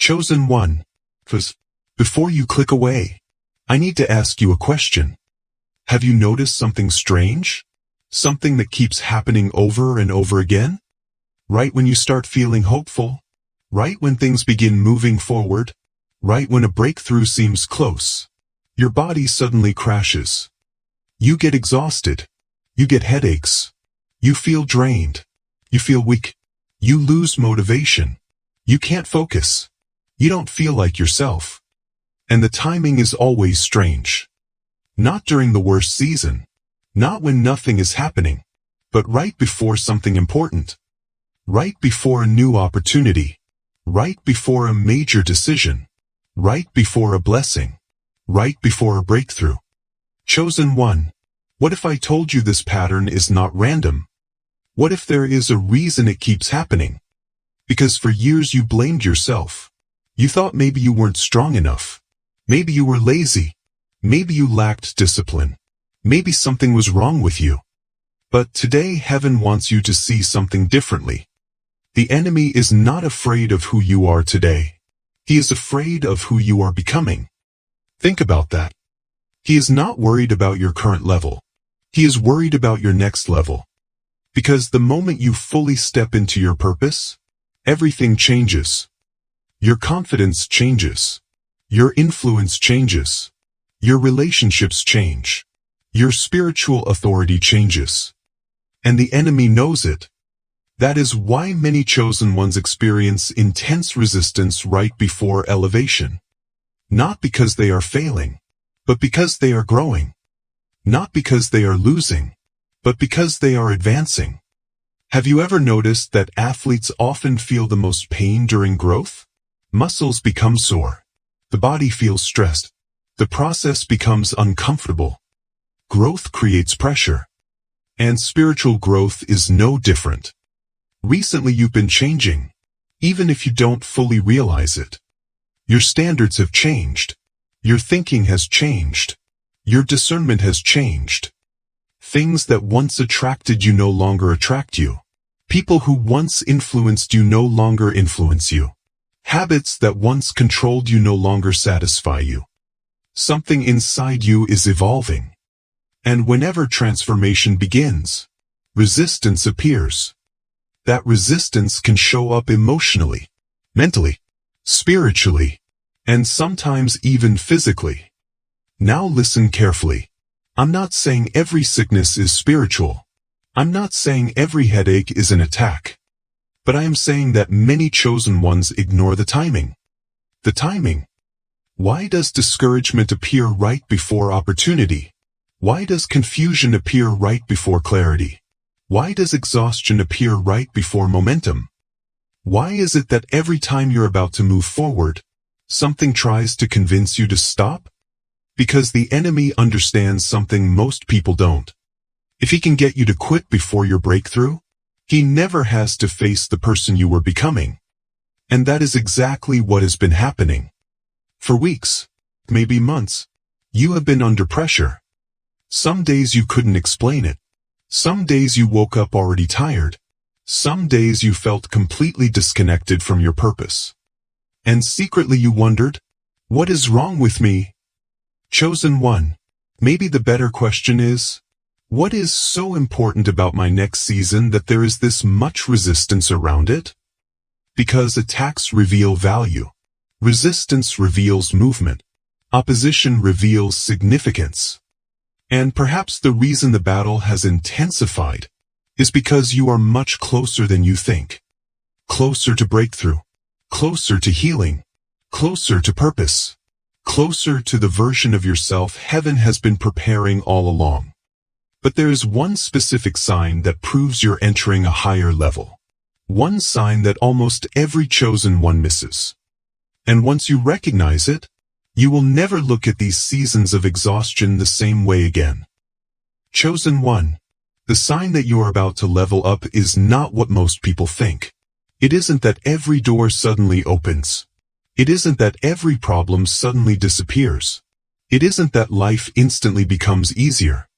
Chosen one. Before you click away, I need to ask you a question. Have you noticed something strange? Something that keeps happening over and over again? Right when you start feeling hopeful, right when things begin moving forward, right when a breakthrough seems close, your body suddenly crashes. You get exhausted. You get headaches. You feel drained. You feel weak. You lose motivation. You can't focus. You don't feel like yourself. And the timing is always strange. Not during the worst season. Not when nothing is happening. But right before something important. Right before a new opportunity. Right before a major decision. Right before a blessing. Right before a breakthrough. Chosen one. What if I told you this pattern is not random? What if there is a reason it keeps happening? Because for years you blamed yourself. You thought maybe you weren't strong enough. Maybe you were lazy. Maybe you lacked discipline. Maybe something was wrong with you. But today heaven wants you to see something differently. The enemy is not afraid of who you are today. He is afraid of who you are becoming. Think about that. He is not worried about your current level. He is worried about your next level. Because the moment you fully step into your purpose, everything changes. Your confidence changes. Your influence changes. Your relationships change. Your spiritual authority changes. And the enemy knows it. That is why many chosen ones experience intense resistance right before elevation. Not because they are failing, but because they are growing. Not because they are losing, but because they are advancing. Have you ever noticed that athletes often feel the most pain during growth? Muscles become sore. The body feels stressed. The process becomes uncomfortable. Growth creates pressure. And spiritual growth is no different. Recently you've been changing, even if you don't fully realize it. Your standards have changed. Your thinking has changed. Your discernment has changed. Things that once attracted you no longer attract you. People who once influenced you no longer influence you. Habits that once controlled you no longer satisfy you. Something inside you is evolving. And whenever transformation begins, resistance appears. That resistance can show up emotionally, mentally, spiritually, and sometimes even physically. Now listen carefully. I'm not saying every sickness is spiritual. I'm not saying every headache is an attack. But I am saying that many chosen ones ignore the timing. The timing. Why does discouragement appear right before opportunity? Why does confusion appear right before clarity? Why does exhaustion appear right before momentum? Why is it that every time you're about to move forward, something tries to convince you to stop? Because the enemy understands something most people don't. If he can get you to quit before your breakthrough, he never has to face the person you were becoming. And that is exactly what has been happening. For weeks, maybe months, you have been under pressure. Some days you couldn't explain it. Some days you woke up already tired. Some days you felt completely disconnected from your purpose. And secretly you wondered, what is wrong with me? Chosen one. Maybe the better question is, what is so important about my next season that there is this much resistance around it? Because attacks reveal value. Resistance reveals movement. Opposition reveals significance. And perhaps the reason the battle has intensified is because you are much closer than you think. Closer to breakthrough. Closer to healing. Closer to purpose. Closer to the version of yourself heaven has been preparing all along. But there is one specific sign that proves you're entering a higher level. One sign that almost every chosen one misses. And once you recognize it, you will never look at these seasons of exhaustion the same way again. Chosen one. The sign that you are about to level up is not what most people think. It isn't that every door suddenly opens. It isn't that every problem suddenly disappears. It isn't that life instantly becomes easier.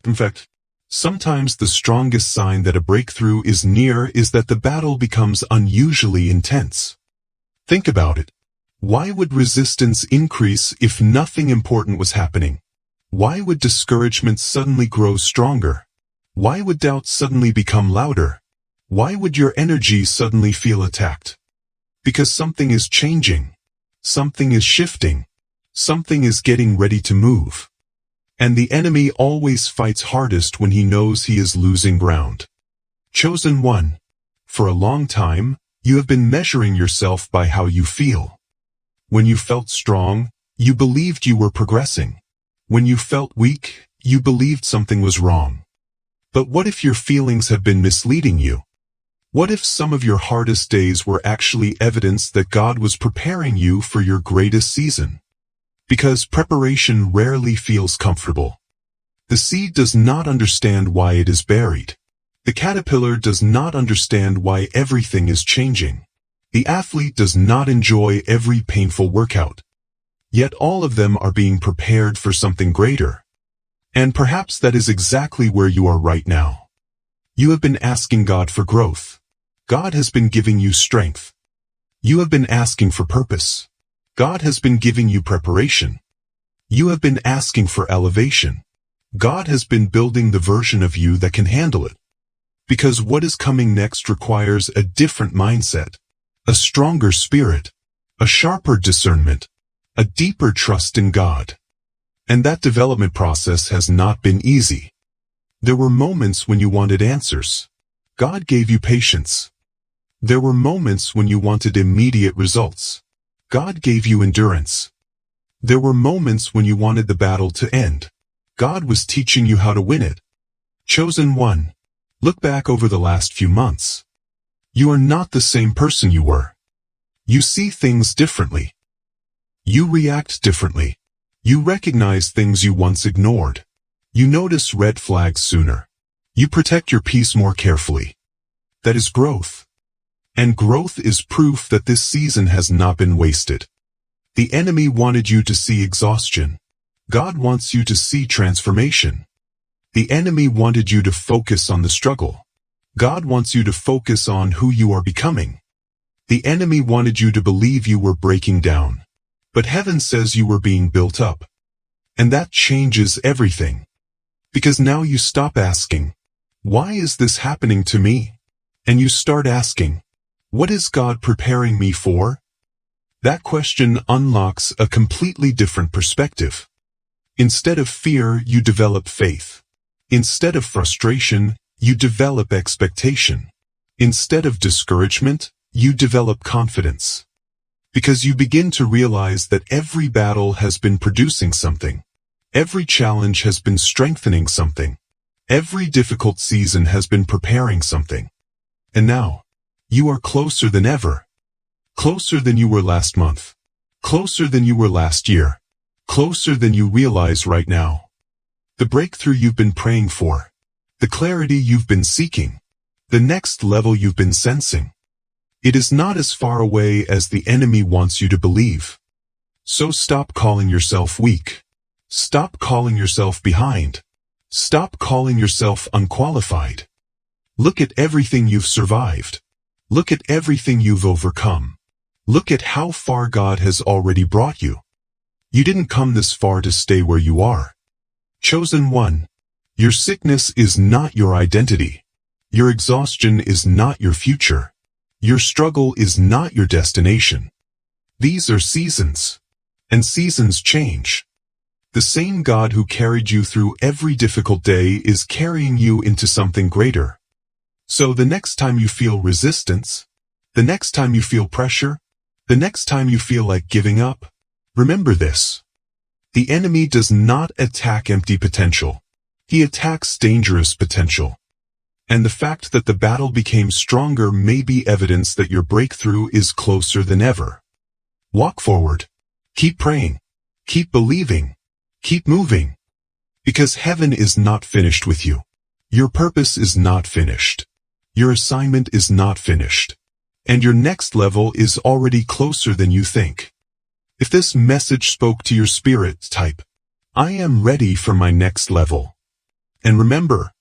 In fact, sometimes the strongest sign that a breakthrough is near is that the battle becomes unusually intense. Think about it. Why would resistance increase if nothing important was happening? Why would discouragement suddenly grow stronger? Why would doubt suddenly become louder? Why would your energy suddenly feel attacked? Because something is changing. Something is shifting. Something is getting ready to move. And the enemy always fights hardest when he knows he is losing ground. Chosen one. For a long time, you have been measuring yourself by how you feel. When you felt strong, you believed you were progressing. When you felt weak, you believed something was wrong. But what if your feelings have been misleading you? What if some of your hardest days were actually evidence that God was preparing you for your greatest season? Because preparation rarely feels comfortable. The seed does not understand why it is buried. The caterpillar does not understand why everything is changing. The athlete does not enjoy every painful workout. Yet all of them are being prepared for something greater. And perhaps that is exactly where you are right now. You have been asking God for growth. God has been giving you strength. You have been asking for purpose. God has been giving you preparation. You have been asking for elevation. God has been building the version of you that can handle it. Because what is coming next requires a different mindset, a stronger spirit, a sharper discernment, a deeper trust in God. And that development process has not been easy. There were moments when you wanted answers. God gave you patience. There were moments when you wanted immediate results. God gave you endurance. There were moments when you wanted the battle to end. God was teaching you how to win it. Chosen one. Look back over the last few months. You are not the same person you were. You see things differently. You react differently. You recognize things you once ignored. You notice red flags sooner. You protect your peace more carefully. That is growth. And growth is proof that this season has not been wasted. The enemy wanted you to see exhaustion. God wants you to see transformation. The enemy wanted you to focus on the struggle. God wants you to focus on who you are becoming. The enemy wanted you to believe you were breaking down. But heaven says you were being built up. And that changes everything. Because now you stop asking, why is this happening to me? And you start asking, what is God preparing me for? That question unlocks a completely different perspective. Instead of fear, you develop faith. Instead of frustration, you develop expectation. Instead of discouragement, you develop confidence. Because you begin to realize that every battle has been producing something. Every challenge has been strengthening something. Every difficult season has been preparing something. And now, you are closer than ever. Closer than you were last month. Closer than you were last year. Closer than you realize right now. The breakthrough you've been praying for. The clarity you've been seeking. The next level you've been sensing. It is not as far away as the enemy wants you to believe. So stop calling yourself weak. Stop calling yourself behind. Stop calling yourself unqualified. Look at everything you've survived. Look at everything you've overcome. Look at how far God has already brought you. You didn't come this far to stay where you are. Chosen one. Your sickness is not your identity. Your exhaustion is not your future. Your struggle is not your destination. These are seasons. And seasons change. The same God who carried you through every difficult day is carrying you into something greater. So the next time you feel resistance, the next time you feel pressure, the next time you feel like giving up, remember this. The enemy does not attack empty potential. He attacks dangerous potential. And the fact that the battle became stronger may be evidence that your breakthrough is closer than ever. Walk forward. Keep praying. Keep believing. Keep moving. Because heaven is not finished with you. Your purpose is not finished. Your assignment is not finished. And your next level is already closer than you think. If this message spoke to your spirit, type, I am ready for my next level. And remember,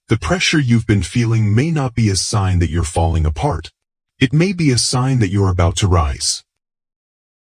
the pressure you've been feeling may not be a sign that you're falling apart. It may be a sign that you're about to rise.